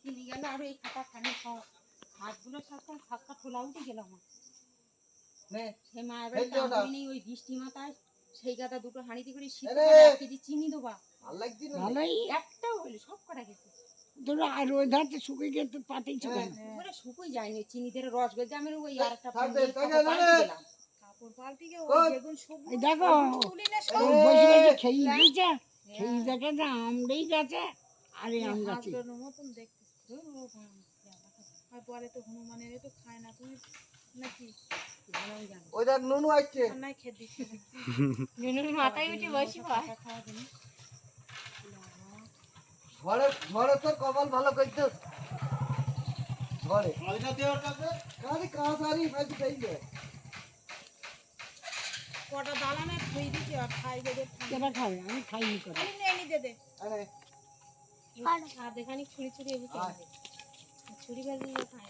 চিনি গেল আর এই খাতা খানি সব হাতগুলো সব ফাঁকা খোলা উঠে গেল আমার। সে মায়ের বাড়িতে আমি নেই, ওই বৃষ্টি মাথায় সেই গাদা দুটো হাঁড়িতে করে শীত করে 1 কেজি চিনি দেবা। ভালোই একটাও হইলো, সব কটা গেছে। তোরা আর ওই ধারতে শুকিয়ে গেছে তো পাতেইছো কেন? ওরে শুকুই যায়নি, চিনিদের রস গেছে। আমি ওই আর একটা দিলাম কাপড় পাল্টি গিয়ে ওই যেগুন সবুজ এই দেখো তুলি না সব ওই বসে বসে খেয়ে দিয়েছে, খেয়ে দেখে যে আমড়েই গেছে আর এই আম গাছে হাঁসগুলোর মতন দেখতে। আর পরে তো হনুমানের তো খায় না তুমি নাকি? ওই দেখ নুনু আসছে। নাই খেয়ে দিচ্ছে নুনুর মাথায় উঠে বসি পায়। ঝড়ে ঝড়ে তোর কপাল ভালো করতে ঝড়ে কারি কাঁচারি ফাইতে পেয়ে কটা দালানে থই দিছি আর খাই দে। কেনা খাবে? আমি খাইনি করে। আমি নেই দে দে। আরে আর দেখানি ছুরি ছুরি এবি খাই। ছুরি বাজি খাই।